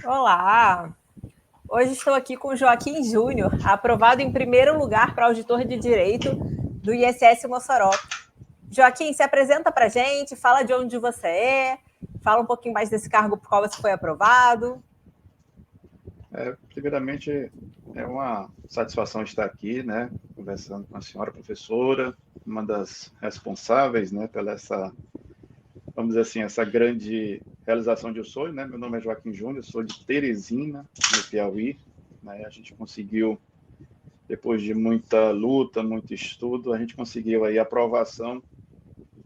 Olá! Hoje estou aqui com o Joaquim Júnior, aprovado em primeiro lugar para auditor de direito do ISS Mossoró. Joaquim, se apresenta para a gente, fala de onde você fala um pouquinho mais desse cargo por qual você foi aprovado. Primeiramente, é uma satisfação estar aqui, né, conversando com a senhora professora, uma das responsáveis, né, pela essa, vamos dizer assim, essa grande realização de um sonho, né. Meu nome é Joaquim Júnior, sou de Teresina, no Piauí, né. A gente conseguiu, depois de muita luta, muito estudo, a gente conseguiu aí a aprovação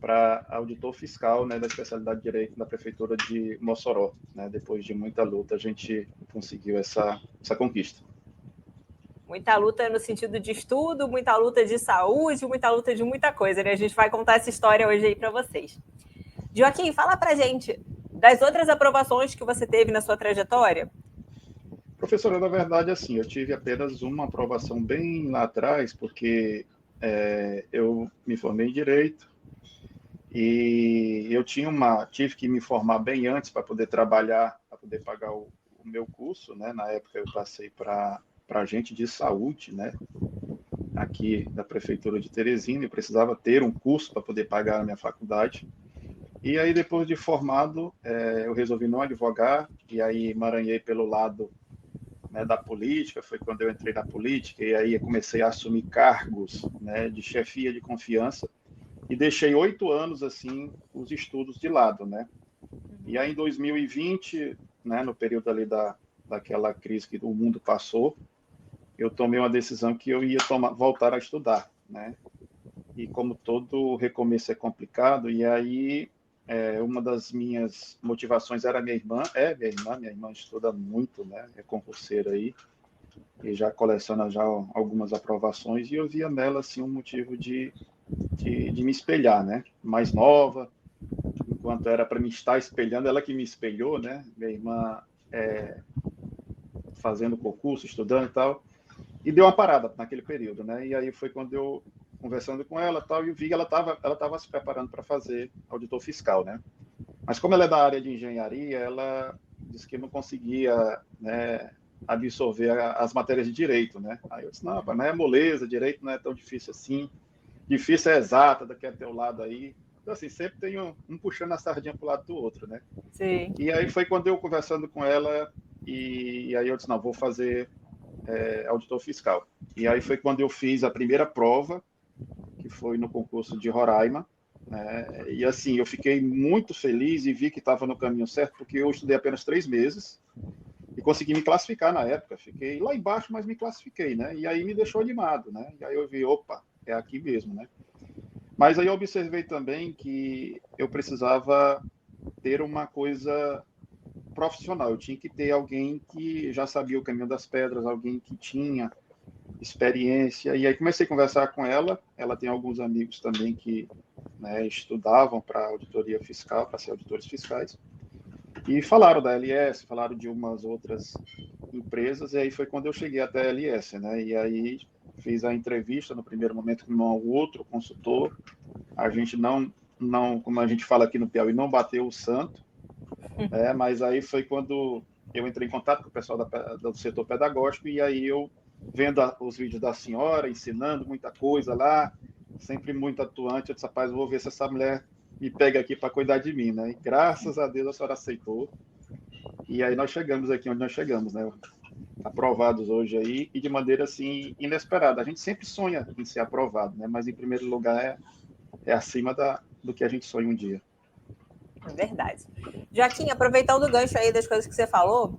para auditor fiscal, né, da especialidade de direito da prefeitura de Mossoró, né. Depois de muita luta, a gente conseguiu essa conquista. Muita luta no sentido de estudo, muita luta de saúde, muita luta de muita coisa, né? A gente vai contar essa história hoje aí para vocês. Joaquim, fala para gente das outras aprovações que você teve na sua trajetória. Professora, na verdade, assim, eu tive apenas uma aprovação bem lá atrás, porque eu me formei em Direito e eu tive que me formar bem antes para poder trabalhar, para poder pagar o meu curso, né? Na época eu passei para agente de saúde, né? Aqui da Prefeitura de Teresina, e precisava ter um curso para poder pagar a minha faculdade. E aí, depois de formado, eu resolvi não advogar, e aí emaranhei pelo lado, né, da política. Foi quando eu entrei na política, e aí comecei a assumir cargos, né, de chefia de confiança, e deixei 8 anos, assim, os estudos de lado, né. E aí, em 2020, né, no período ali daquela crise que o mundo passou, eu tomei uma decisão que eu ia voltar a estudar, né. E como todo recomeço é complicado, e aí uma das minhas motivações era minha irmã estuda muito, né, é concurseira aí, e já coleciona já algumas aprovações, e eu via nela, assim, um motivo de me espelhar, né, mais nova, enquanto era para me estar espelhando, ela que me espelhou, né, minha irmã fazendo concurso, estudando e tal, e deu uma parada naquele período, né, e aí foi quando eu, conversando com ela tal, e vi que ela tava se preparando para fazer auditor fiscal, né. Mas como ela é da área de engenharia, ela disse que não conseguia, né, absorver as matérias de direito, né. Aí eu disse, não, mas não é moleza, direito não é tão difícil assim, difícil é exata, daqui a teu lado aí. Então, assim, sempre tem um puxando a sardinha para o lado do outro, né. Sim. E aí foi quando eu, conversando com ela, e aí eu disse, não, vou fazer auditor fiscal. E aí foi quando eu fiz a primeira prova, que foi no concurso de Roraima, né? E assim, eu fiquei muito feliz e vi que estava no caminho certo, porque eu estudei apenas 3 meses e consegui me classificar na época. Fiquei lá embaixo, mas me classifiquei, né? E aí me deixou animado, né? E aí eu vi, opa, é aqui mesmo, né? Mas aí eu observei também que eu precisava ter uma coisa profissional. Eu tinha que ter alguém que já sabia o caminho das pedras, alguém que tinha experiência. E aí comecei a conversar com ela. Ela tem alguns amigos também que, né, estudavam para auditoria fiscal, para ser auditores fiscais, e falaram da LS, falaram de umas outras empresas, e aí foi quando eu cheguei até a LS, né? E aí fiz a entrevista no primeiro momento com um outro consultor. A gente não, como a gente fala aqui no Piauí, não bateu o santo, né? Mas aí foi quando eu entrei em contato com o pessoal do setor pedagógico, e aí eu, vendo os vídeos da senhora, ensinando muita coisa lá, sempre muito atuante, eu disse, rapaz, eu vou ver se essa mulher me pega aqui para cuidar de mim, né? E graças a Deus a senhora aceitou, e aí nós chegamos aqui onde nós chegamos, né? Aprovados hoje aí, e de maneira, assim, inesperada. A gente sempre sonha em ser aprovado, né? Mas, em primeiro lugar, é acima do que a gente sonha um dia. É verdade. Joaquim, aproveitando o gancho aí das coisas que você falou,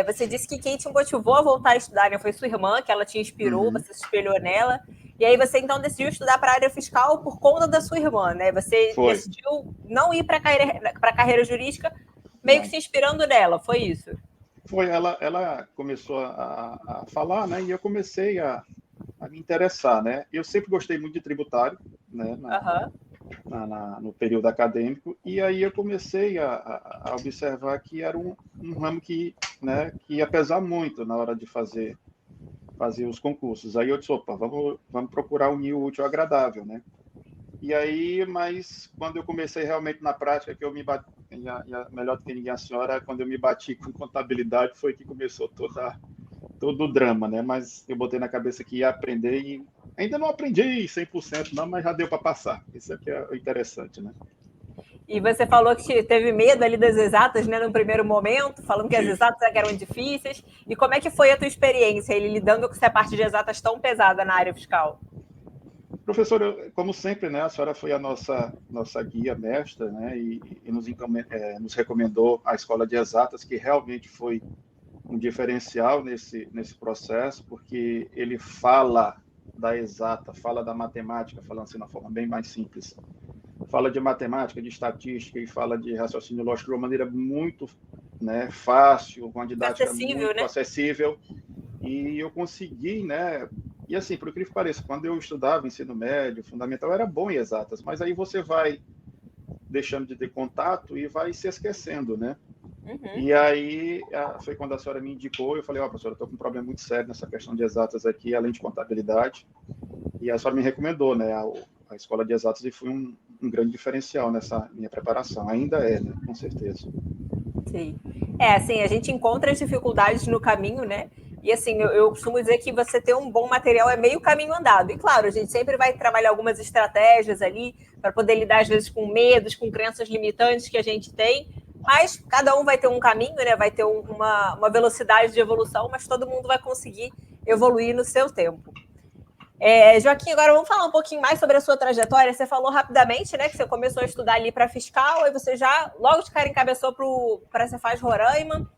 você disse que quem te motivou a voltar a estudar, né, foi sua irmã, que ela te inspirou, Uhum. você se espelhou nela, e aí você então decidiu estudar para a área fiscal por conta da sua irmã, né? Você Foi. decidiu não ir para a carreira jurídica, meio que Não. se inspirando nela, foi isso? Foi, ela começou a falar, né, e eu comecei a me interessar, né. Eu sempre gostei muito de tributário, né, Aham. no período acadêmico, e aí eu comecei a observar que era um ramo que, né, que ia pesar muito na hora de fazer os concursos. Aí eu disse, opa, vamos procurar unir o útil ao agradável, né. E aí, mas quando eu comecei realmente na prática, que eu melhor do que ninguém a senhora, quando eu me bati com contabilidade, foi que começou todo o drama, né? Mas eu botei na cabeça que ia aprender e ainda não aprendi 100% não, mas já deu para passar. Isso aqui é o interessante, né? E você falou que teve medo ali das exatas, né, no primeiro momento, falando que as Tive. exatas eram difíceis. E como é que foi a tua experiência, ele lidando com essa parte de exatas tão pesada na área fiscal? Professor, como sempre, né, a senhora foi a nossa guia mestra, né, e nos recomendou a escola de exatas, que realmente foi um diferencial nesse processo, porque ele fala da exata, fala da matemática, falando assim, de uma forma bem mais simples. Fala de matemática, de estatística e fala de raciocínio lógico de uma maneira muito, né, fácil, com uma didática Acessível, muito né? acessível. E eu consegui, né? E assim, por incrível que pareça, quando eu estudava ensino médio, fundamental, era bom em exatas, mas aí você vai deixando de ter contato e vai se esquecendo, né? Uhum. E aí foi quando a senhora me indicou, eu falei, ó, professora, eu estou com um problema muito sério nessa questão de exatas aqui, além de contabilidade. E a senhora me recomendou, né, a escola de exatas e foi um grande diferencial nessa minha preparação. Ainda é, né, com certeza. Sim. É, assim, a gente encontra as dificuldades no caminho, né? E assim, eu costumo dizer que você ter um bom material é meio caminho andado. E claro, a gente sempre vai trabalhar algumas estratégias ali para poder lidar, às vezes, com medos, com crenças limitantes que a gente tem. Mas cada um vai ter um caminho, né? Vai ter uma velocidade de evolução, mas todo mundo vai conseguir evoluir no seu tempo. Joaquim, agora vamos falar um pouquinho mais sobre a sua trajetória. Você falou rapidamente, né, que você começou a estudar ali para fiscal, aí você já logo de cara encabeçou para a Cefaz Roraima.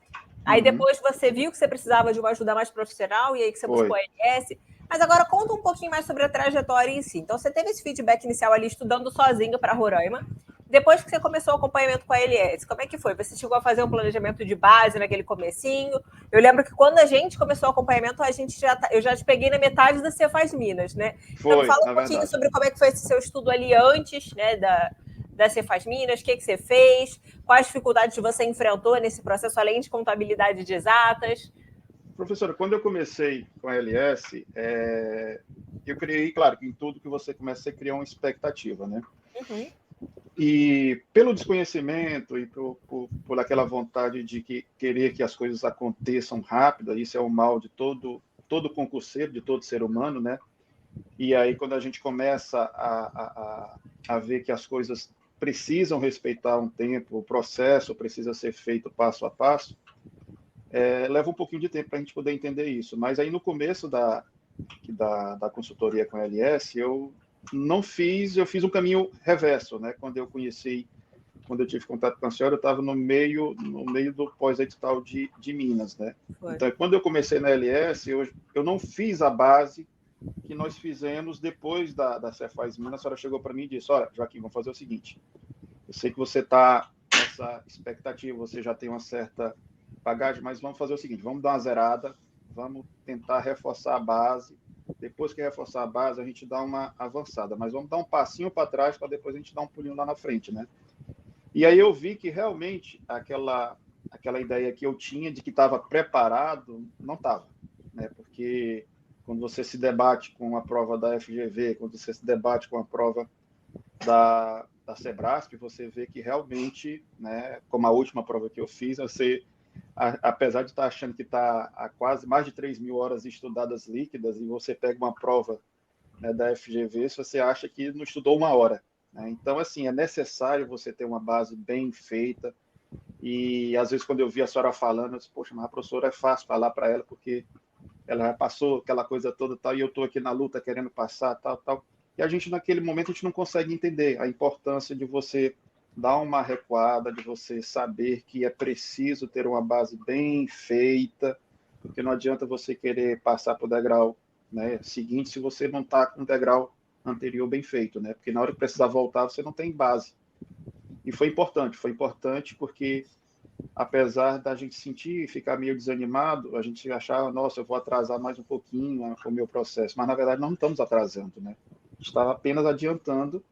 Aí Uhum, depois você viu que você precisava de uma ajuda mais profissional e aí que você buscou foi. a LS. Mas agora conta um pouquinho mais sobre a trajetória em si. Então você teve esse feedback inicial ali estudando sozinho para Roraima. Depois que você começou o acompanhamento com a LS, como é que foi? Você chegou a fazer um planejamento de base naquele comecinho? Eu lembro que quando a gente começou o acompanhamento, eu já te peguei na metade da Cefaz Minas, né? Então me Foi, fala um na pouquinho verdade. sobre como é que foi esse seu estudo ali antes, né, da Cefaz Minas, o que você fez, quais dificuldades você enfrentou nesse processo, além de contabilidade de exatas. Professora, quando eu comecei com a LS, eu criei, claro, que em tudo que você começa, você cria uma expectativa, né? Uhum. E pelo desconhecimento e por aquela vontade de querer que as coisas aconteçam rápido, isso é o mal de todo concurseiro, de todo ser humano, né? E aí, quando a gente começa a ver que as coisas precisam respeitar um tempo, o processo precisa ser feito passo a passo, leva um pouquinho de tempo para a gente poder entender isso. Mas aí, no começo da consultoria com a LS, eu fiz um caminho reverso, né? Quando eu tive contato com a senhora, eu estava no meio do pós-edital de Minas, né? Foi. Então, quando eu comecei na LS, eu não fiz a base que nós fizemos depois da Cefaz Minas. A senhora chegou para mim e disse, olha, Joaquim, vamos fazer o seguinte, eu sei que você está nessa expectativa, você já tem uma certa bagagem, mas vamos fazer o seguinte, vamos dar uma zerada, vamos tentar reforçar a base, depois que reforçar a base, a gente dá uma avançada, mas vamos dar um passinho para trás para depois a gente dar um pulinho lá na frente, né? E aí eu vi que realmente aquela ideia que eu tinha de que estava preparado, não estava, né? Porque quando você se debate com a prova da FGV, quando você se debate com a prova da Sebrasp, você vê que realmente, né, como a última prova que eu fiz, apesar de estar achando que está há quase mais de 3.000 horas estudadas líquidas, e você pega uma prova, né, da FGV, se você acha que não estudou uma hora. Né? Então, assim, é necessário você ter uma base bem feita, e às vezes quando eu vi a senhora falando, eu disse, poxa, mas a professora é fácil falar para ela, porque ela já passou aquela coisa toda, tal, e eu estou aqui na luta querendo passar, tal, tal. E a gente, naquele momento, a gente não consegue entender a importância de você dar uma recuada, de você saber que é preciso ter uma base bem feita, porque não adianta você querer passar para o degrau, né, seguinte se você não está com o degrau anterior bem feito, né? Porque na hora que precisar voltar, você não tem base. E foi importante porque apesar da gente sentir, ficar meio desanimado, a gente achava, nossa, eu vou atrasar mais um pouquinho o meu processo, mas na verdade não estamos atrasando, né? Estava apenas adiantando,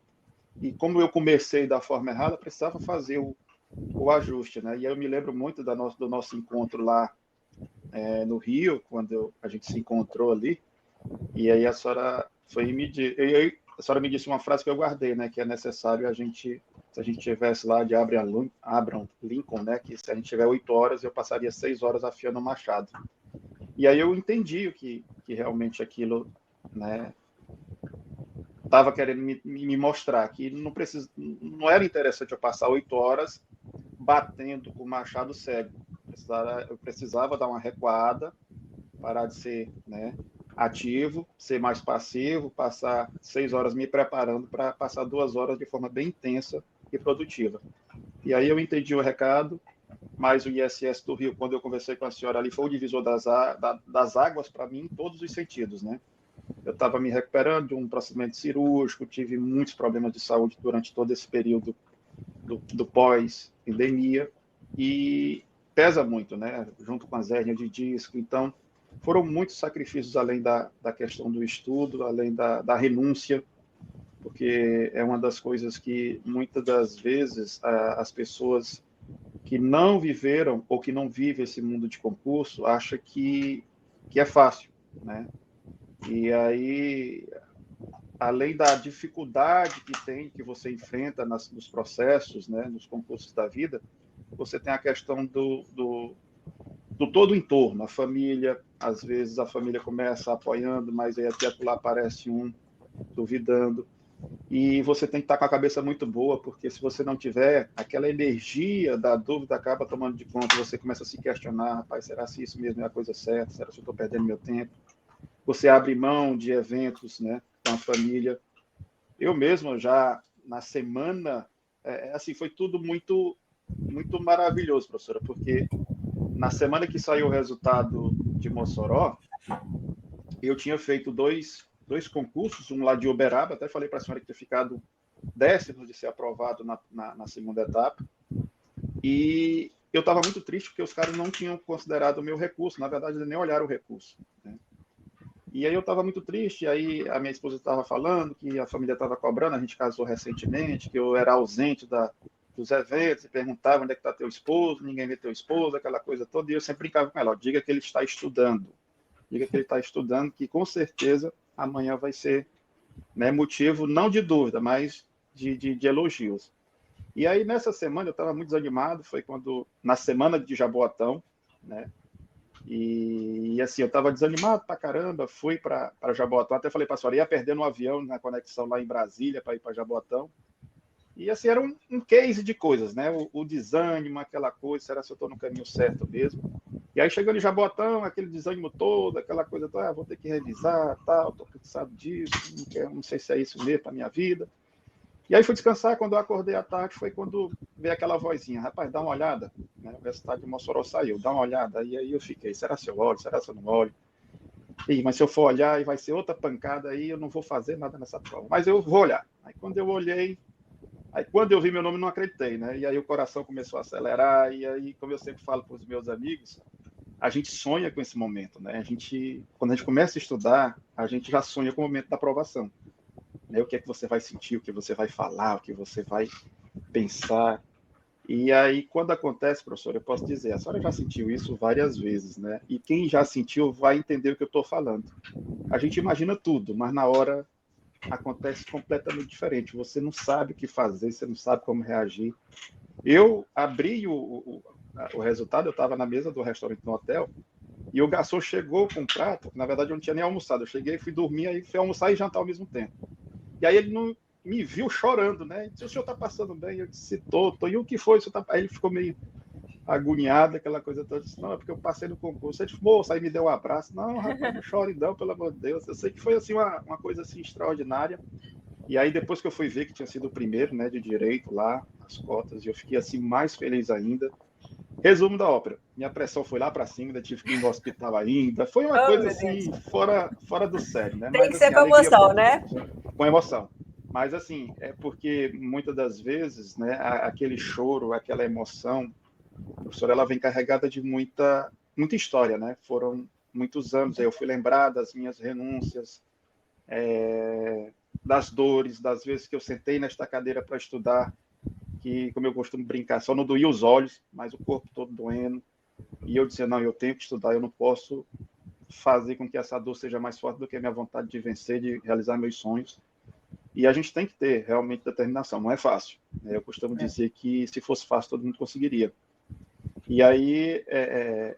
e como eu comecei da forma errada, precisava fazer o ajuste, né? E eu me lembro muito do nosso encontro lá no Rio, quando a gente se encontrou ali, e aí a senhora foi me a senhora me disse uma frase que eu guardei, né? Que é necessário a gente se a gente tivesse lá de Abraham Lincoln, né, que se a gente tiver 8 horas, eu passaria 6 horas afiando o machado. E aí eu entendi que realmente aquilo, né, estava querendo me mostrar que não era interessante eu passar 8 horas batendo com o machado cego. Eu precisava dar uma recuada, parar de ser, né, ativo, ser mais passivo, passar 6 horas me preparando para passar 2 horas de forma bem intensa e produtiva. E aí eu entendi o recado, mas o ISS do Rio, quando eu conversei com a senhora ali, foi o divisor das águas para mim em todos os sentidos, né? Eu estava me recuperando de um procedimento cirúrgico, tive muitos problemas de saúde durante todo esse período do pós-endemia, e pesa muito, né? Junto com as hérnias de disco. Então, foram muitos sacrifícios, além da questão do estudo, além da renúncia, porque é uma das coisas que, muitas das vezes, as pessoas que não viveram ou que não vivem esse mundo de concurso acham que é fácil, né? E aí, além da dificuldade que você enfrenta nos processos, né, nos concursos da vida, você tem a questão do todo o entorno, a família. Às vezes a família começa apoiando, mas aí até lá aparece um duvidando. E você tem que estar com a cabeça muito boa, porque se você não tiver, aquela energia da dúvida acaba tomando de conta, você começa a se questionar, rapaz, será se isso mesmo é a coisa certa? Será que eu estou perdendo meu tempo? Você abre mão de eventos, né, com a família. Eu mesmo já, na semana, assim, foi tudo muito, muito maravilhoso, professora, porque na semana que saiu o resultado de Mossoró, eu tinha feito dois concursos, um lá de Uberaba, até falei para a senhora que tinha ficado 10º de ser aprovado na segunda etapa, e eu estava muito triste porque os caras não tinham considerado o meu recurso, na verdade, eles nem olharam o recurso, né? E aí eu estava muito triste, aí a minha esposa estava falando que a família estava cobrando, a gente casou recentemente, que eu era ausente dos eventos, e perguntava onde é que está teu esposo, ninguém vê teu esposo, aquela coisa toda, e eu sempre brincava com ela, diga que ele está estudando, que com certeza amanhã vai ser, né, motivo não de dúvida, mas de elogios. E aí nessa semana eu estava muito desanimado, foi quando, na semana de Jaboatão, né, e assim, eu estava desanimado pra caramba, fui para Jaboatão, até falei para a senhora, ia perdendo um avião na conexão lá em Brasília para ir para Jaboatão. E assim, era um case de coisas, né? O desânimo, aquela coisa, será que eu estou no caminho certo mesmo? E aí chegando em Jaboatão, aquele desânimo todo, aquela coisa toda, vou ter que revisar, tal, estou cansado disso, não sei se é isso mesmo para minha vida. E aí fui descansar, quando eu acordei à tarde, foi quando veio aquela vozinha, rapaz, dá uma olhada, né? O resultado de Mossoró saiu, dá uma olhada. E aí eu fiquei, será se eu olho, será se eu não olho? Ih, mas se eu for olhar e vai ser outra pancada aí, eu não vou fazer nada nessa prova. Mas eu vou olhar. Aí quando eu olhei, aí quando eu vi meu nome, não acreditei, né? E aí o coração começou a acelerar, e aí, como eu sempre falo para os meus amigos, a gente sonha com esse momento, né? Quando a gente começa a estudar, a gente já sonha com o momento da aprovação. Né? O que é que você vai sentir, o que você vai falar, o que você vai pensar. E aí, quando acontece, professor, eu posso dizer, a senhora já sentiu isso várias vezes, né? E quem já sentiu vai entender o que eu estou falando. A gente imagina tudo, mas na hora acontece completamente diferente. Você não sabe o que fazer, você não sabe como reagir. Eu abri o resultado, eu estava na mesa do restaurante no hotel, e o garçom chegou com um prato, na verdade eu não tinha nem almoçado, eu cheguei, fui dormir, aí fui almoçar e jantar ao mesmo tempo. E aí ele não me viu chorando, né? Ele disse, o senhor está passando bem? Eu disse, tô. E o que foi? Aí ele ficou meio agoniado, aquela coisa toda. Eu disse, não, é porque eu passei no concurso. Ele disse, moça, aí me deu um abraço. Não, rapaz, não chore não, pelo amor de Deus. Eu sei que foi assim uma coisa assim extraordinária. E aí depois que eu fui ver que tinha sido o primeiro, né, de direito lá, as cotas, e eu fiquei assim mais feliz ainda. Resumo da ópera. Minha pressão foi lá para cima, ainda tive que ir no hospital ainda. Foi uma Oh, coisa meu Deus. assim, fora do sério, né? Tem Mas que ser assim, com alegria emoção, né? com emoção. Mas assim, é porque muitas das vezes, né, aquele choro, aquela emoção, professora, ela vem carregada de muita história, né? Foram muitos anos. Aí eu fui lembrar das minhas renúncias, das dores, das vezes que eu sentei nesta cadeira para estudar, que, como eu costumo brincar, só não doía os olhos, mas o corpo todo doendo. E eu dizia, não, eu tenho que estudar, eu não posso fazer com que essa dor seja mais forte do que a minha vontade de vencer, de realizar meus sonhos. E a gente tem que ter realmente determinação, não é fácil. Eu costumo dizer que se fosse fácil, todo mundo conseguiria. E aí,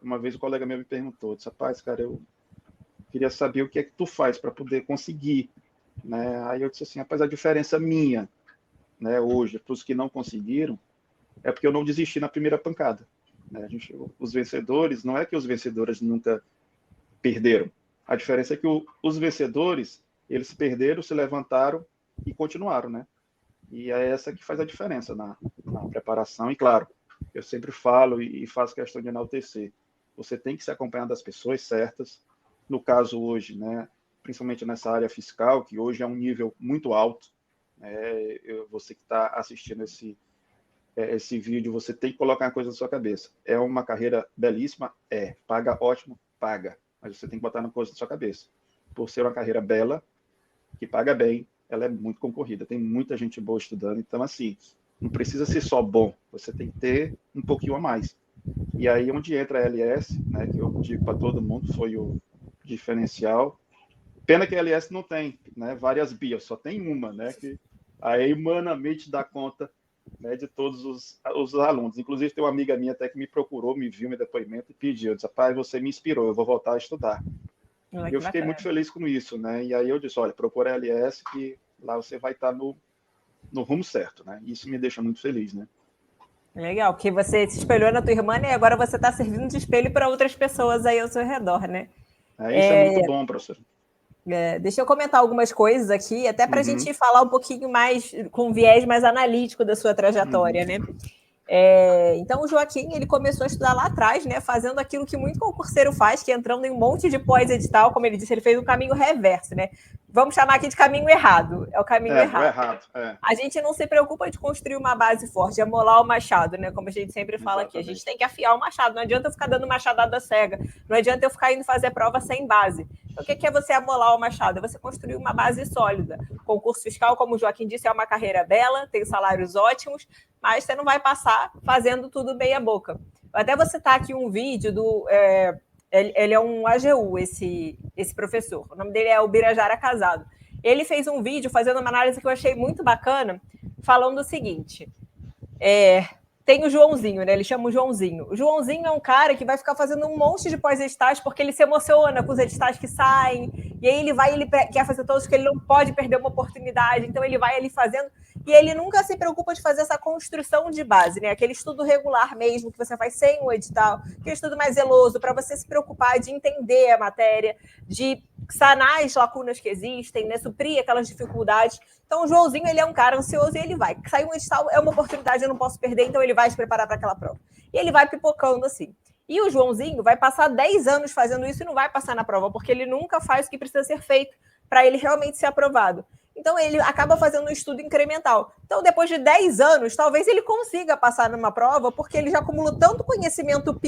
uma vez o colega meu me perguntou, disse, rapaz, cara, eu queria saber o que é que tu faz para poder conseguir, né? Aí eu disse assim, rapaz, a diferença minha, né, hoje, para os que não conseguiram, é porque eu não desisti na primeira pancada. Né? Os vencedores, não é que os vencedores nunca perderam. A diferença é que os vencedores, eles perderam, se levantaram e continuaram, né? E é essa que faz a diferença na preparação. E, claro, eu sempre falo e faço questão de enaltecer. Você tem que se acompanhar das pessoas certas. No caso hoje, né, principalmente nessa área fiscal, que hoje é um nível muito alto. Você que está assistindo esse vídeo, você tem que colocar uma coisa na sua cabeça. É uma carreira belíssima? Paga ótimo? Paga. Mas você tem que botar uma coisa na sua cabeça. Por ser uma carreira bela, que paga bem, ela é muito concorrida. Tem muita gente boa estudando. Então, assim, não precisa ser só bom. Você tem que ter um pouquinho a mais. E aí, onde entra a LS, né, que eu digo para todo mundo, foi o diferencial. Pena que a LS não tem, né, várias BIOS, só tem uma, né, que aí humanamente dá conta, né, de todos os alunos. Inclusive, tem uma amiga minha até que me procurou, me viu meu depoimento e pediu, eu disse, rapaz, você me inspirou, eu vou voltar a estudar. E eu fiquei muito feliz com isso, né? E aí eu disse, olha, procura a LS que lá você vai estar no rumo certo, né? Isso me deixa muito feliz, né? Legal, porque você se espelhou na tua irmã, né? E agora você está servindo de espelho para outras pessoas aí ao seu redor, né? Isso é muito bom, professor. Deixa eu comentar algumas coisas aqui, até para a gente falar um pouquinho mais, com um viés mais analítico da sua trajetória, né? Então, o Joaquim, ele começou a estudar lá atrás, né? Fazendo aquilo que muito concurseiro faz, que é entrando em um monte de pós-edital, como ele disse, ele fez um caminho reverso, né? Vamos chamar aqui de caminho errado. É o caminho errado. A gente não se preocupa de construir uma base forte, de amolar o machado, né? Como a gente sempre fala aqui. A gente tem que afiar o machado. Não adianta eu ficar dando machadada cega. Não adianta eu ficar indo fazer prova sem base. Então, o que é você amolar o machado? É você construir uma base sólida. Concurso fiscal, como o Joaquim disse, é uma carreira bela, tem salários ótimos, mas você não vai passar fazendo tudo meia boca. Até você tá aqui um vídeo do... Ele é um AGU, esse professor. O nome dele é Ubirajara Casado. Ele fez um vídeo fazendo uma análise que eu achei muito bacana, falando o seguinte. Tem o Joãozinho, né? Ele chama o Joãozinho. O Joãozinho é um cara que vai ficar fazendo um monte de pós-editais porque ele se emociona com os editais que saem, e aí ele quer fazer todos, que ele não pode perder uma oportunidade, então ele vai ali fazendo, e ele nunca se preocupa de fazer essa construção de base, né? Aquele estudo regular mesmo, que você faz sem o edital, aquele estudo mais zeloso, para você se preocupar de entender a matéria, de sanar as lacunas que existem, né? Suprir aquelas dificuldades. Então, o Joãozinho, ele é um cara ansioso e ele vai. Sair um edital é uma oportunidade, eu não posso perder, então ele vai se preparar para aquela prova. E ele vai pipocando assim. E o Joãozinho vai passar 10 anos fazendo isso e não vai passar na prova, porque ele nunca faz o que precisa ser feito para ele realmente ser aprovado. Então, ele acaba fazendo um estudo incremental. Então, depois de 10 anos, talvez ele consiga passar numa prova, porque ele já acumulou tanto conhecimento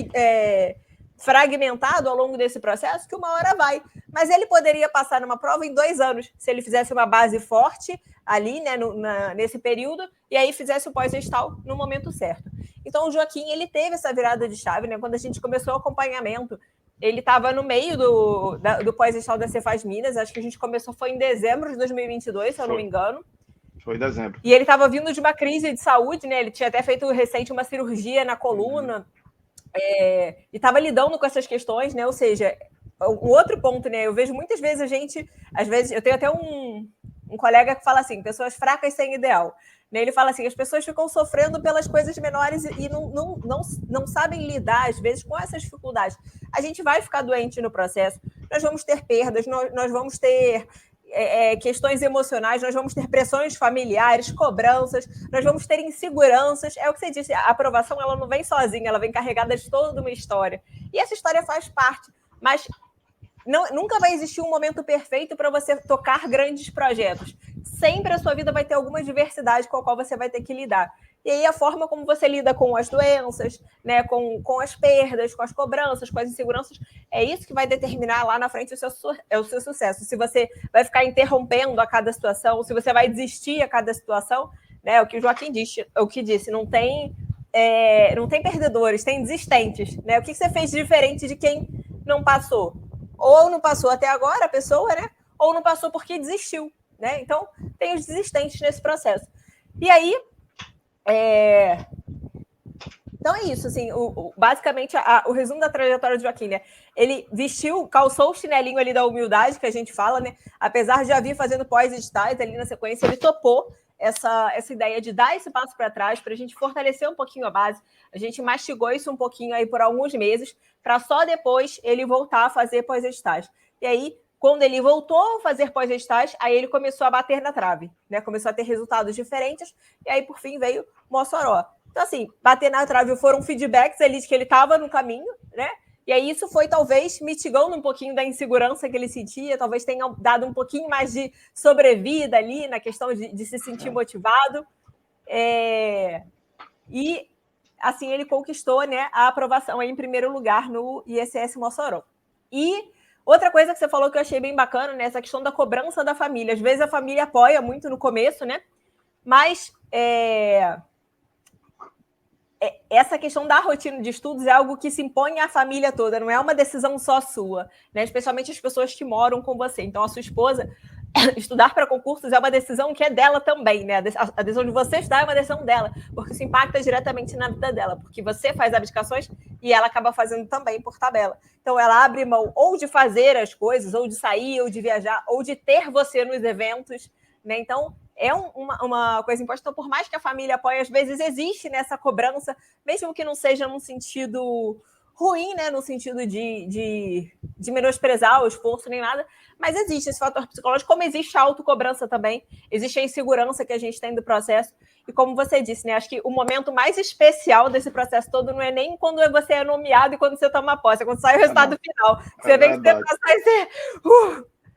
fragmentado ao longo desse processo que uma hora vai. Mas ele poderia passar numa prova em 2 anos, se ele fizesse uma base forte ali, né, nesse período, e aí fizesse o pós-edital no momento certo. Então, o Joaquim, ele teve essa virada de chave, né? Quando a gente começou o acompanhamento, ele estava no meio do pós-edital da Cefaz Minas, acho que a gente começou, foi em dezembro de 2022, se eu não me engano. Foi em dezembro. E ele estava vindo de uma crise de saúde, né? Ele tinha até feito recente uma cirurgia na coluna, e estava lidando com essas questões, né? Ou seja, o outro ponto, né? Eu vejo muitas vezes às vezes, eu tenho até um colega que fala assim, pessoas fracas sem ideal. Ele fala assim, as pessoas ficam sofrendo pelas coisas menores e não sabem lidar, às vezes, com essas dificuldades. A gente vai ficar doente no processo, nós vamos ter perdas, nós vamos ter questões emocionais, nós vamos ter pressões familiares, cobranças, nós vamos ter inseguranças. É o que você disse, a aprovação ela não vem sozinha, ela vem carregada de toda uma história. E essa história faz parte, mas nunca vai existir um momento perfeito para você tocar grandes projetos. Sempre a sua vida vai ter alguma diversidade com a qual você vai ter que lidar. E aí a forma como você lida com as doenças, né, com as perdas, com as cobranças, com as inseguranças, é isso que vai determinar lá na frente o seu sucesso. Se você vai ficar interrompendo a cada situação, se você vai desistir a cada situação, né, o que o Joaquim disse, não tem perdedores, tem desistentes. Né? O que você fez de diferente de quem não passou? Ou não passou até agora a pessoa, né? Ou não passou porque desistiu. né? Então, tem os desistentes nesse processo. E aí, então é isso, assim, basicamente o resumo da trajetória do Joaquim, né? Ele calçou o chinelinho ali da humildade, que a gente fala, né? Apesar de já vir fazendo pós-editais ali na sequência, ele topou essa ideia de dar esse passo para trás, para a gente fortalecer um pouquinho a base. A gente mastigou isso um pouquinho aí por alguns meses, para só depois ele voltar a fazer pós-editais. E aí, quando ele voltou a fazer pós-editais, aí ele começou a bater na trave, né? Começou a ter resultados diferentes, e aí, por fim, veio Mossoró. Então, assim, bater na trave foram feedbacks ali de que ele estava no caminho, né? E aí isso foi, talvez, mitigando um pouquinho da insegurança que ele sentia, talvez tenha dado um pouquinho mais de sobrevida ali na questão de se sentir motivado. E, assim, ele conquistou, né, a aprovação aí em primeiro lugar no ISS Mossoró. E outra coisa que você falou que eu achei bem bacana, né, essa questão da cobrança da família. Às vezes a família apoia muito no começo, né? Mas essa questão da rotina de estudos é algo que se impõe à família toda, não é uma decisão só sua, né? Especialmente as pessoas que moram com você. Então, a sua esposa, estudar para concursos é uma decisão que é dela também, né? A decisão de você estudar é uma decisão dela, porque isso impacta diretamente na vida dela, porque você faz abdicações e ela acaba fazendo também por tabela. Então, ela abre mão ou de fazer as coisas, ou de sair, ou de viajar, ou de ter você nos eventos, né? Então, é uma coisa importante. Então, por mais que a família apoie, às vezes existe nessa cobrança, mesmo que não seja num sentido ruim, né? No sentido de menosprezar o esforço nem nada, mas existe esse fator psicológico, como existe a autocobrança também, existe a insegurança que a gente tem do processo, e como você disse, né? Acho que o momento mais especial desse processo todo não é nem quando você é nomeado e quando você toma posse, é quando sai o resultado final. Você vê que você passar e você...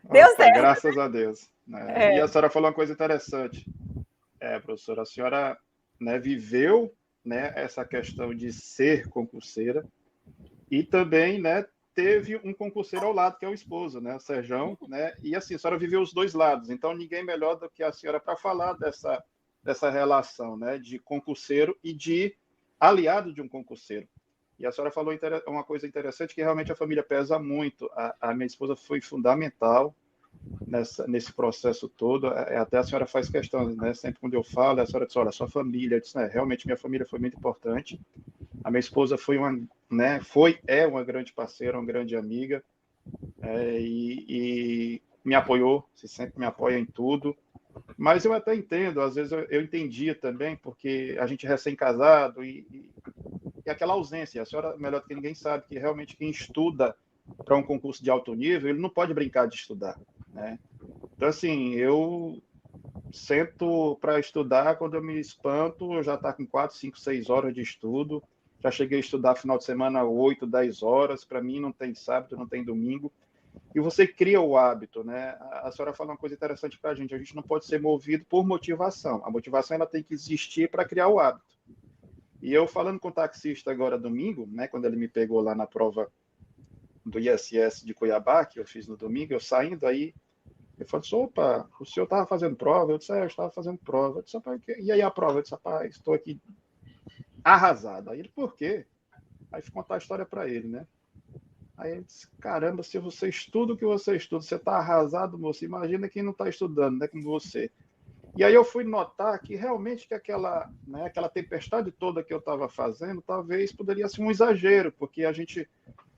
Deu certo. Graças a Deus. E a senhora falou uma coisa interessante. Professora, a senhora, né, viveu, né, essa questão de ser concurseira e também, né, teve um concurseiro ao lado, que é o esposo, né, o Serjão, né, e assim, a senhora viveu os dois lados, então ninguém melhor do que a senhora para falar dessa relação, né, de concurseiro e de aliado de um concurseiro. E a senhora falou uma coisa interessante, que realmente a família pesa muito. A minha esposa foi fundamental nesse processo todo. Até a senhora faz questão, né? Sempre quando eu falo, a senhora diz, olha, sua família. Eu disse, né, realmente minha família foi muito importante. A minha esposa foi é uma grande parceira, uma grande amiga, e me apoiou, você sempre me apoia em tudo. Mas eu até entendo, às vezes eu entendia também, porque a gente é recém-casado e aquela ausência. A senhora, melhor do que ninguém, sabe que realmente quem estuda para um concurso de alto nível, ele não pode brincar de estudar, né? Então, assim, eu sento para estudar, quando eu me espanto, eu já está com 4, 5, 6 horas de estudo, já cheguei a estudar final de semana 8, 10 horas, para mim não tem sábado, não tem domingo, e você cria o hábito, né? A senhora fala uma coisa interessante para a gente não pode ser movido por motivação, a motivação ela tem que existir para criar o hábito. E eu falando com o taxista agora domingo, né, quando ele me pegou lá na prova do ISS de Cuiabá, que eu fiz no domingo, eu saindo aí, ele falou, opa, o senhor estava fazendo prova? Eu disse, eu estava fazendo prova. Eu disse, e aí a prova? Eu disse, rapaz, estou aqui arrasado. Aí ele, por quê? Aí fui contar a história para ele, né? Aí ele disse, caramba, se você estuda o que você estuda, você está arrasado, moço, imagina quem não está estudando, né, como você. E aí eu fui notar que realmente que aquela tempestade toda que eu estava fazendo, talvez poderia ser um exagero, porque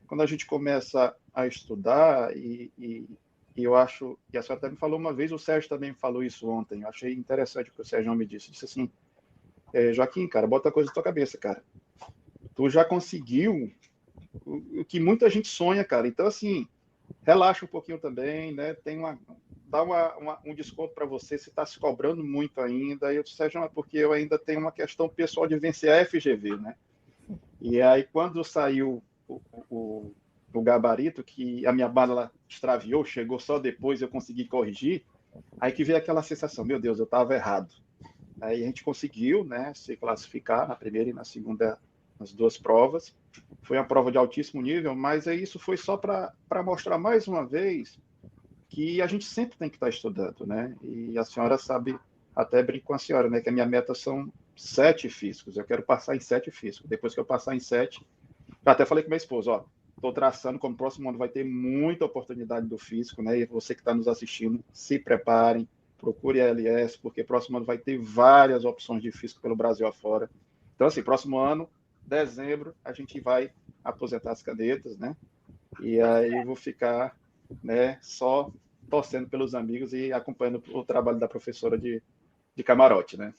quando a gente começa a estudar, e eu acho, e a senhora até me falou uma vez, o Sérgio também falou isso ontem, eu achei interessante o que o Sérgio me disse, disse assim, Joaquim, cara, bota a coisa na tua cabeça, cara, tu já conseguiu o que muita gente sonha, cara, então assim, relaxa um pouquinho também, né, dá um desconto para você se está se cobrando muito ainda. E eu disse, Sérgio, é porque eu ainda tenho uma questão pessoal de vencer a FGV, né? E aí, quando saiu o gabarito, que a minha bala extraviou, chegou só depois, eu consegui corrigir, aí que veio aquela sensação, meu Deus, eu estava errado. Aí a gente conseguiu, né, se classificar na primeira e na segunda, nas duas provas. Foi uma prova de altíssimo nível, mas isso foi só para mostrar mais uma vez que a gente sempre tem que estar estudando, né? E a senhora sabe, até brinco com a senhora, né? Que a minha meta são 7 físicos. Eu quero passar em 7 físicos. Depois que eu passar em 7, eu até falei com minha esposa, ó, estou traçando, como próximo ano vai ter muita oportunidade do físico, né? E você que está nos assistindo, se preparem, procure a LS, porque próximo ano vai ter várias opções de físico pelo Brasil afora. Então, assim, próximo ano, dezembro, a gente vai aposentar as canetas, né? E aí eu vou ficar, né, só torcendo pelos amigos e acompanhando o trabalho da professora de camarote, né?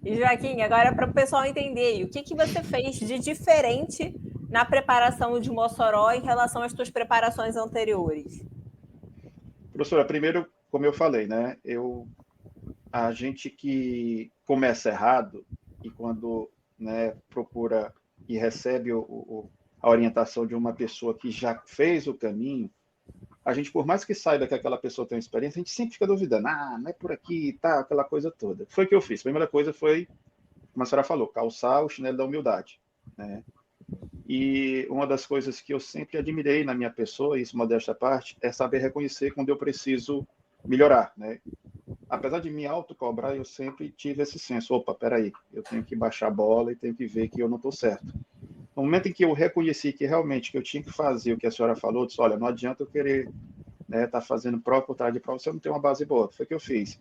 E Joaquim, agora para o pessoal entender, o que você fez de diferente na preparação de Mossoró em relação às suas preparações anteriores? Professora, primeiro, como eu falei, né, a gente que começa errado e quando, né, procura e recebe a orientação de uma pessoa que já fez o caminho, a gente, por mais que saiba que aquela pessoa tem uma experiência, a gente sempre fica duvidando, não é por aqui, tá, aquela coisa toda. Foi o que eu fiz. A primeira coisa foi, como a senhora falou, calçar o chinelo da humildade, né? E uma das coisas que eu sempre admirei na minha pessoa, isso modéstia à parte, é saber reconhecer quando eu preciso melhorar, né? Apesar de me autocobrar, eu sempre tive esse senso, opa, peraí, eu tenho que baixar a bola e tenho que ver que eu não estou certo. No momento em que eu reconheci que realmente que eu tinha que fazer o que a senhora falou, eu disse, olha, não adianta eu querer, né, tá fazendo prova por trás de prova, você não tem uma base boa. Foi o que eu fiz.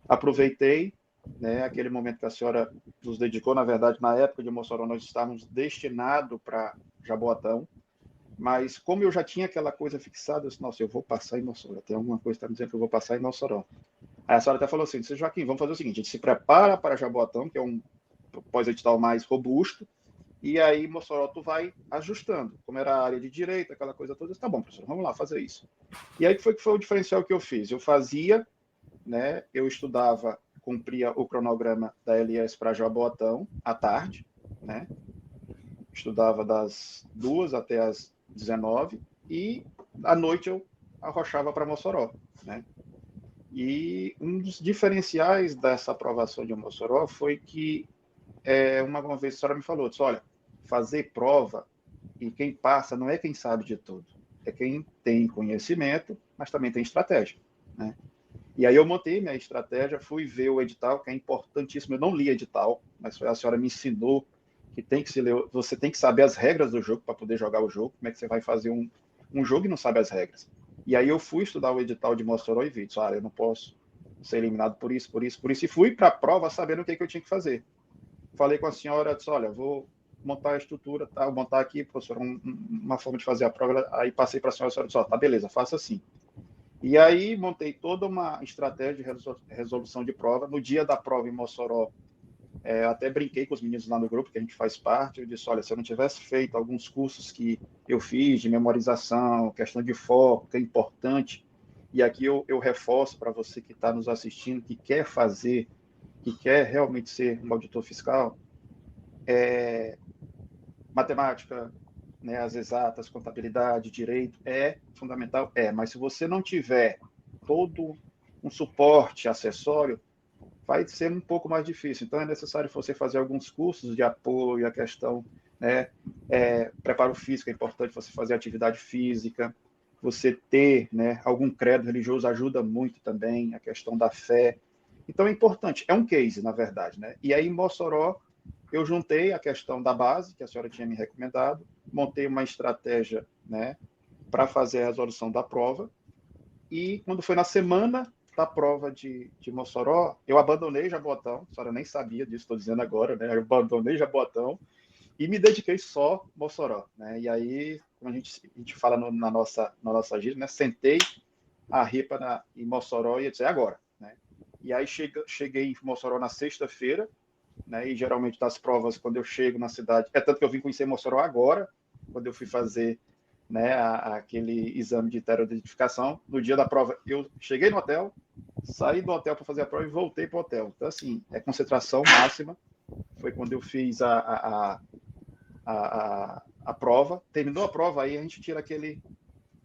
Aproveitei, né, aquele momento que a senhora nos dedicou, na verdade, na época de Mossoró, nós estávamos destinados para Jaboatão, mas como eu já tinha aquela coisa fixada, eu disse, nossa, eu vou passar em Mossoró, tem alguma coisa que está me dizendo que eu vou passar em Mossoró. Aí a senhora até falou assim, Joaquim, vamos fazer o seguinte, a gente se prepara para Jaboatão, que é um pós-edital mais robusto, e aí Mossoró tu vai ajustando, como era a área de direito, aquela coisa toda, tá bom, professor, vamos lá fazer isso. E aí que foi o diferencial que eu fiz, eu fazia, né, eu estudava, cumpria o cronograma da LS para Jaboatão, à tarde, né, estudava das 2 até as 19, e à noite eu arrochava para Mossoró, né. E um dos diferenciais dessa aprovação de Mossoró foi que, uma vez a senhora me falou, disse, olha, fazer prova, e quem passa não é quem sabe de tudo, é quem tem conhecimento, mas também tem estratégia, né? E aí eu montei minha estratégia, fui ver o edital, que é importantíssimo, eu não li edital, mas a senhora me ensinou que tem que se ler, você tem que saber as regras do jogo para poder jogar o jogo, como é que você vai fazer um jogo e não sabe as regras. E aí eu fui estudar o edital de Mossoró e vi, eu não posso ser eliminado por isso, por isso, por isso, e fui para a prova sabendo o que eu tinha que fazer. Falei com a senhora, disse, olha, vou montar a estrutura, tá? Vou montar aqui, professor, uma forma de fazer a prova, aí passei para a senhora disse, tá, beleza, faça assim. E aí montei toda uma estratégia de resolução de prova. No dia da prova em Mossoró, até brinquei com os meninos lá no grupo, que a gente faz parte, eu disse, olha, se eu não tivesse feito alguns cursos que eu fiz de memorização, questão de foco, que é importante, e aqui eu reforço para você que está nos assistindo, que quer fazer, que quer realmente ser um auditor fiscal, matemática, né, as exatas, contabilidade, direito, é fundamental, mas se você não tiver todo um suporte acessório, vai ser um pouco mais difícil. Então, é necessário você fazer alguns cursos de apoio à questão, né, preparo físico, é importante você fazer atividade física, você ter, né, algum credo religioso ajuda muito também, a questão da fé. Então, é importante, é um case, na verdade, né? E aí, em Mossoró, eu juntei a questão da base, que a senhora tinha me recomendado, montei uma estratégia, né, para fazer a resolução da prova, e quando foi na semana da prova de Mossoró, eu abandonei Jaboatão, a senhora nem sabia disso, estou dizendo agora, né, eu abandonei Jaboatão e me dediquei só a Mossoró, né, e aí, como a gente fala na nossa gíria, né, sentei a ripa em Mossoró e disse, agora, né, e aí cheguei em Mossoró na sexta-feira, né, e geralmente das provas, quando eu chego na cidade, tanto que eu vim conhecer Mossoró agora, quando eu fui fazer, né, aquele exame de identificação, no dia da prova, eu cheguei no hotel, saí do hotel para fazer a prova e voltei para o hotel. Então, assim, é concentração máxima. Foi quando eu fiz a prova. Terminou a prova, aí a gente tira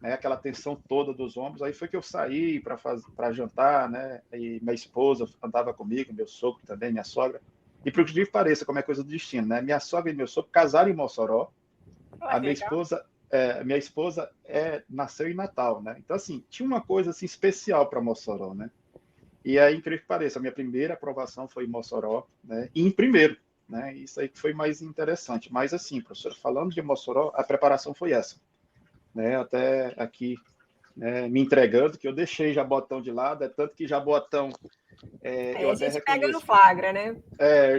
né, aquela tensão toda dos ombros. Aí foi que eu saí para jantar, né? E minha esposa andava comigo, meu sogro também, minha sogra. E por que pareça como é coisa do destino, né? Minha sogra e meu sogro casaram em Mossoró. A minha esposa nasceu em Natal, né? Então, assim, tinha uma coisa assim, especial para Mossoró, né? E aí, incrível que pareça, a minha primeira aprovação foi em Mossoró, né? E em primeiro, né? Isso aí que foi mais interessante. Mas, assim, professor, falando de Mossoró, a preparação foi essa, né? Até aqui né, me entregando, que eu deixei Jabotão de lado, é tanto que Jabotão, Aí eu a até gente pega no reconheço, flagra, né?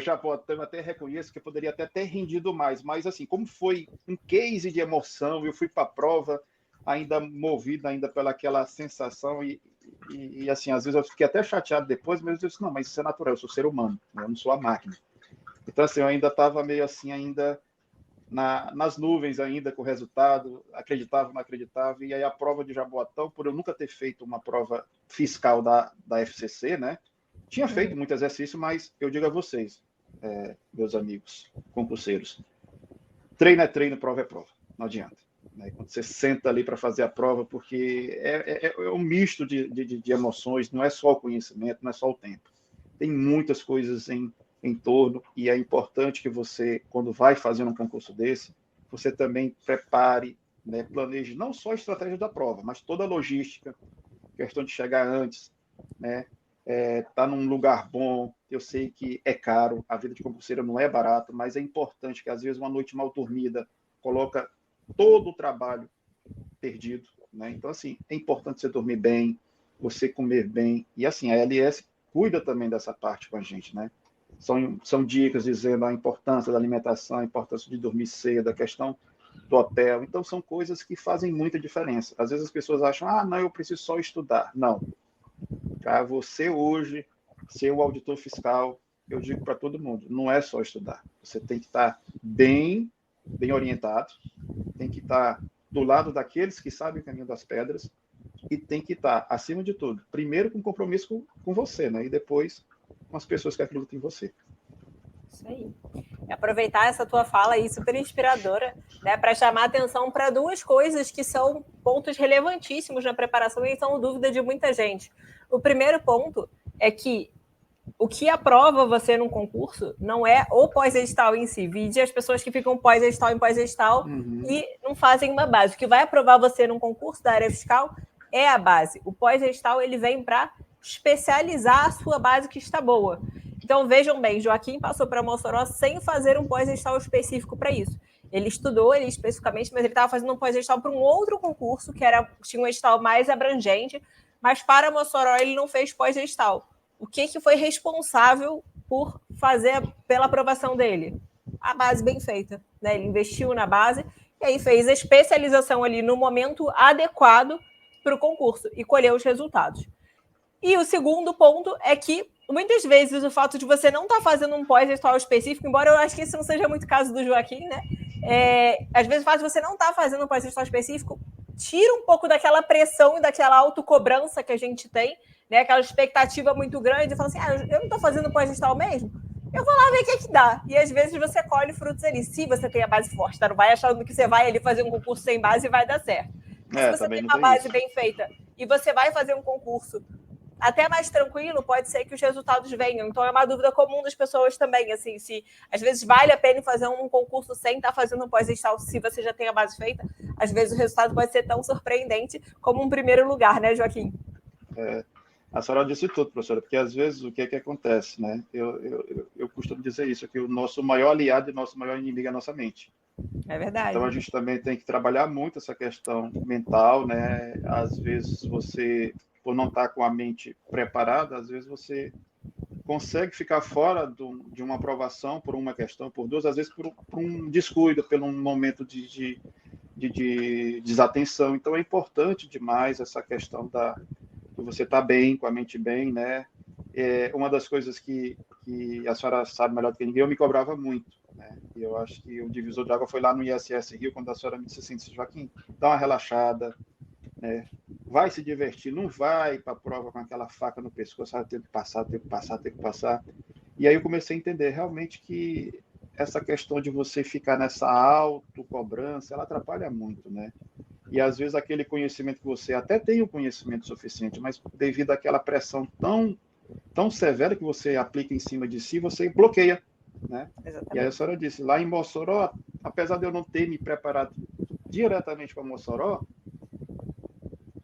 Jabotão, eu até reconheço que eu poderia até ter rendido mais, mas assim, como foi um case de emoção, eu fui para a prova ainda movido ainda pelaquela sensação e assim, às vezes eu fiquei até chateado depois, mas eu disse, não, mas isso é natural, eu sou ser humano, eu não sou a máquina. Então assim, eu ainda estava meio assim, ainda nas nuvens ainda com o resultado, acreditava, não acreditava, e aí a prova de Jaboatão, por eu nunca ter feito uma prova fiscal da FCC, né? Tinha feito muito exercício, mas eu digo a vocês, meus amigos concurseiros, treino é treino, prova é prova, não adianta. Né? Quando você senta ali para fazer a prova, porque é um misto de emoções, não é só o conhecimento, não é só o tempo. Tem muitas coisas em torno, e é importante que você, quando vai fazer um concurso desse, você também prepare, né, planeje não só a estratégia da prova, mas toda a logística, questão de chegar antes, né, tá num lugar bom. Eu sei que é caro, a vida de concurseiro não é barato, mas é importante que às vezes uma noite mal dormida coloca todo o trabalho perdido, né? Então assim, é importante você dormir bem, você comer bem, e assim, a LS cuida também dessa parte com a gente, né? São dicas dizendo a importância da alimentação, a importância de dormir cedo, a questão do hotel. Então, são coisas que fazem muita diferença. Às vezes as pessoas acham, não, eu preciso só estudar. Não. Para você hoje ser o auditor fiscal, eu digo para todo mundo, não é só estudar. Você tem que estar bem orientado, tem que estar do lado daqueles que sabem o caminho das pedras e tem que estar, acima de tudo, primeiro com compromisso com você, né? E depois com as pessoas que acreditam em você. Isso aí. E aproveitar essa tua fala aí, super inspiradora, né, para chamar atenção para duas coisas que são pontos relevantíssimos na preparação e são dúvida de muita gente. O primeiro ponto é que o que aprova você num concurso não é o pós-edital em si. Vide as pessoas que ficam pós-edital em pós-edital e não fazem uma base. O que vai aprovar você num concurso da área fiscal é a base. O pós-edital ele vem para especializar a sua base que está boa. Então, vejam bem, Joaquim passou para Mossoró sem fazer um pós-edital específico para isso. Ele estudou ele especificamente, mas ele estava fazendo um pós-edital para um outro concurso, que tinha um edital mais abrangente, mas para Mossoró ele não fez pós-edital. O que foi responsável por fazer pela aprovação dele? A base bem feita. Né? Ele investiu na base e aí fez a especialização ali no momento adequado para o concurso e colheu os resultados. E o segundo ponto é que, muitas vezes, o fato de você não estar fazendo um pós-edital específico, embora eu acho que isso não seja muito caso do Joaquim, né? Às vezes, o fato de você não estar fazendo um pós-edital específico tira um pouco daquela pressão e daquela autocobrança que a gente tem, né? Aquela expectativa muito grande, e fala assim, eu não estou fazendo pós-edital mesmo? Eu vou lá ver o que dá. E às vezes você colhe frutos ali. Se você tem a base forte, tá? Não vai achando que você vai ali fazer um concurso sem base e vai dar certo. Mas se você tem uma base bem feita e você vai fazer um concurso até mais tranquilo, pode ser que os resultados venham. Então, é uma dúvida comum das pessoas também, assim, se às vezes vale a pena fazer um concurso sem estar fazendo um pós-edital, se você já tem a base feita, às vezes o resultado pode ser tão surpreendente como um primeiro lugar, né, Joaquim? A senhora disse tudo, professora, porque às vezes o que acontece, né? Eu costumo dizer isso, que o nosso maior aliado e nosso maior inimigo é a nossa mente. É verdade. Então, a gente também tem que trabalhar muito essa questão mental, né? Às vezes você, por não estar com a mente preparada, às vezes você consegue ficar fora de uma aprovação por uma questão, por duas, às vezes por um descuido, por um momento de desatenção. Então, é importante demais essa questão de você estar bem, com a mente bem, né? Uma das coisas que a senhora sabe melhor do que ninguém, eu me cobrava muito, né? E eu acho que o divisor de água foi lá no ISS Rio, quando a senhora me disse assim, Joaquim, dá uma relaxada, né? Vai se divertir, não vai para a prova com aquela faca no pescoço, tem que passar, tem que passar, tem que passar. E aí eu comecei a entender realmente que essa questão de você ficar nessa autocobrança, ela atrapalha muito, né? E às vezes aquele conhecimento que você até tem o conhecimento suficiente, mas devido àquela pressão tão severa que você aplica em cima de si, você bloqueia, né? Exatamente. E aí a senhora disse, lá em Mossoró, apesar de eu não ter me preparado diretamente para Mossoró,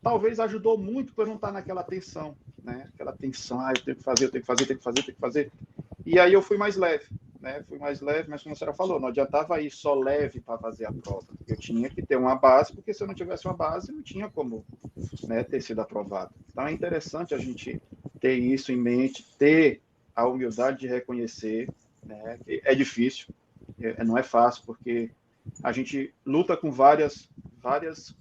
talvez ajudou muito por não estar naquela tensão, né? Aquela tensão, eu tenho que fazer, eu tenho que fazer, tenho que fazer, tenho que fazer. E aí eu fui mais leve, né, fui mais leve, mas como a senhora falou, não adiantava ir só leve para fazer a prova. Eu tinha que ter uma base, porque se eu não tivesse uma base, não tinha como, né, ter sido aprovado. Então é interessante a gente ter isso em mente, ter a humildade de reconhecer, né, que é difícil, não é fácil, porque a gente luta com várias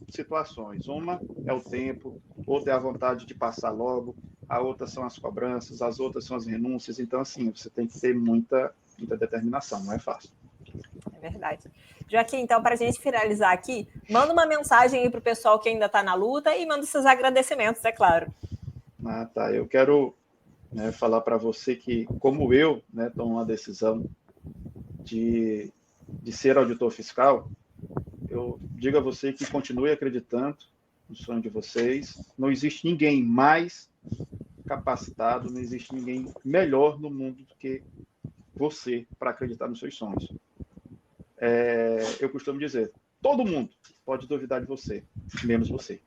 situações. Uma é o tempo, outra é a vontade de passar logo, a outra são as cobranças, as outras são as renúncias. Então, assim, você tem que ter muita determinação, não é fácil. É verdade. Joaquim, então, para a gente finalizar aqui, manda uma mensagem aí para o pessoal que ainda está na luta e manda seus agradecimentos, é claro. Ah, tá. Eu quero, né, falar para você que, como eu, né, tomo uma decisão de ser auditor fiscal, eu digo a você que continue acreditando no sonho de vocês. Não existe ninguém mais capacitado, não existe ninguém melhor no mundo do que você para acreditar nos seus sonhos. Eu costumo dizer, todo mundo pode duvidar de você, menos você,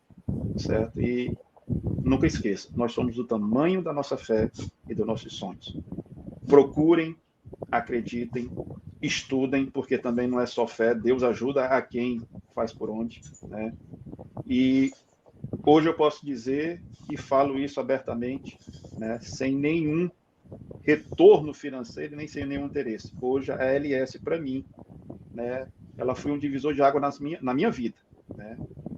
certo? E nunca esqueça, nós somos do tamanho da nossa fé e dos nossos sonhos. Procurem, acreditem, estudem, porque também não é só fé, Deus ajuda a quem faz por onde, né? E hoje eu posso dizer, e falo isso abertamente, né, sem nenhum retorno financeiro, nem sem nenhum interesse. Hoje a LS, para mim, né, ela foi um divisor de água na minha vida, né?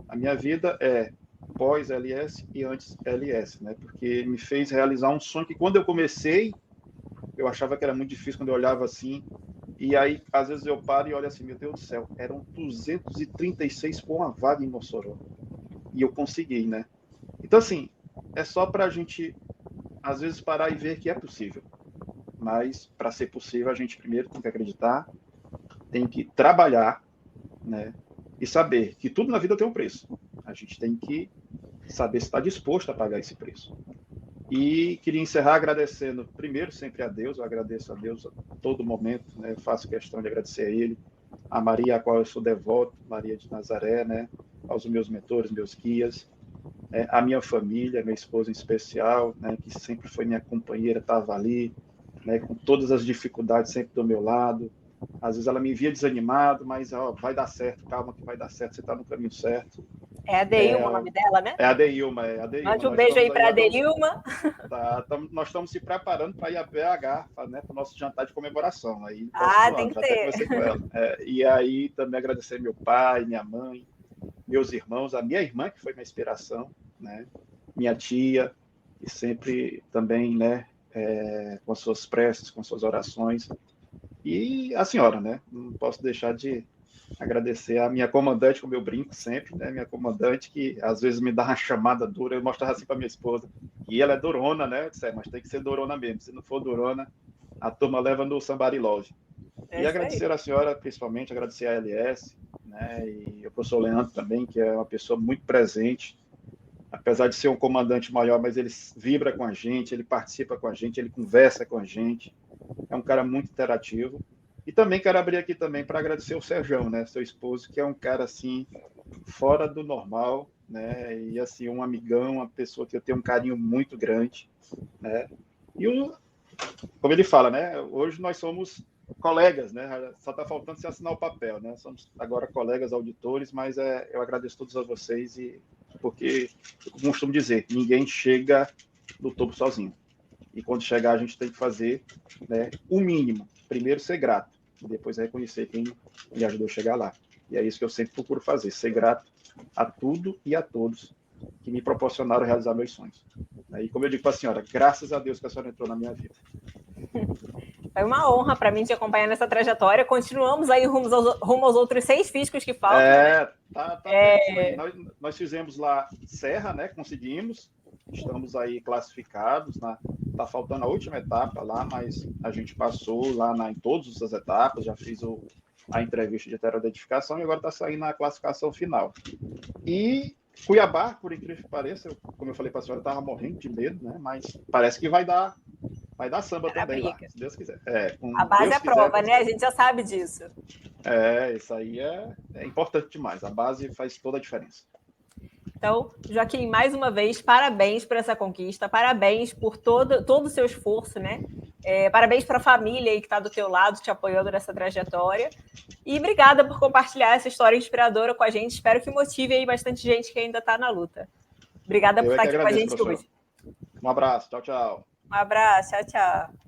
A minha vida é pós-LS e antes LS, né? Porque me fez realizar um sonho que, quando eu comecei, eu achava que era muito difícil, quando eu olhava assim, e aí, às vezes eu paro e olho assim, meu Deus do céu, eram 236 com uma vaga em Mossoró. E eu consegui, né? Então, assim, é só para a gente, às vezes, parar e ver que é possível. Mas, para ser possível, a gente primeiro tem que acreditar, tem que trabalhar, né? E saber que tudo na vida tem um preço. A gente tem que saber se está disposto a pagar esse preço. E queria encerrar agradecendo, primeiro, sempre a Deus. Eu agradeço a Deus a todo momento, né? Eu faço questão de agradecer a Ele, a Maria, a qual eu sou devoto, Maria de Nazaré, né? Aos meus mentores, meus guias, a minha família, minha esposa em especial, né? Que sempre foi minha companheira, estava ali, né? Com todas as dificuldades, sempre do meu lado. Às vezes ela me via desanimado, mas ó, vai dar certo, calma que vai dar certo, você está no caminho certo. É a Deilma o nome dela, né? É a Deilma, é a Deilma. Mande um beijo aí para a Deilma. Nós estamos se preparando para ir a BH, né, para o nosso jantar de comemoração. Aí, Tem que já ter. até conversei com ela. E aí também agradecer meu pai, minha mãe, meus irmãos, a minha irmã, que foi minha inspiração, né, minha tia, que sempre também, né, com as suas preces, com as suas orações. E a senhora, né? Não posso deixar de agradecer a minha comandante, como eu brinco sempre, né? Minha comandante, que às vezes me dá uma chamada dura, eu mostrava assim para minha esposa, e ela é durona, né? Eu disse, mas tem que ser durona mesmo, se não for durona, a turma leva no Somebody Love. E agradecer a senhora, principalmente, agradecer a LS, né? E o professor Leandro também, que é uma pessoa muito presente, apesar de ser um comandante maior, mas ele vibra com a gente, ele participa com a gente, ele conversa com a gente, é um cara muito interativo. E também quero abrir aqui também para agradecer o Serjão, né, seu esposo, que é um cara assim fora do normal, né, e assim um amigão, uma pessoa que eu tenho um carinho muito grande, né. E como ele fala, né, hoje nós somos colegas, né, só está faltando se assinar o papel, né, somos agora colegas auditores, mas eu agradeço a todos a vocês, porque eu costumo dizer, ninguém chega no topo sozinho. E quando chegar, a gente tem que fazer, né, o mínimo. Primeiro, ser grato. E depois reconhecer quem me ajudou a chegar lá. E é isso que eu sempre procuro fazer. Ser grato a tudo e a todos que me proporcionaram realizar meus sonhos. E como eu digo para a senhora, graças a Deus que a senhora entrou na minha vida. Foi uma honra para mim te acompanhar nessa trajetória. Continuamos aí rumo aos outros 6 fiscos que faltam. Tá pertinho aí. Nós fizemos lá Serra, né? Conseguimos. Estamos aí classificados. Tá faltando a última etapa lá, mas a gente passou lá em todas as etapas. Já fiz a entrevista de heteroidentificação e agora está saindo a classificação final. E Cuiabá, por incrível que pareça, como eu falei para a senhora, eu estava morrendo de medo, né? Mas parece que vai dar samba também lá, se Deus quiser. A base é a prova, né? A gente já sabe disso. Isso aí é importante demais. A base faz toda a diferença. Então, Joaquim, mais uma vez, parabéns por essa conquista, parabéns por todo o seu esforço, né? Parabéns para a família aí que está do teu lado, te apoiando nessa trajetória. E obrigada por compartilhar essa história inspiradora com a gente. Espero que motive aí bastante gente que ainda está na luta. Obrigada por estar aqui com a gente hoje. Um abraço, tchau, tchau. Um abraço, tchau, tchau.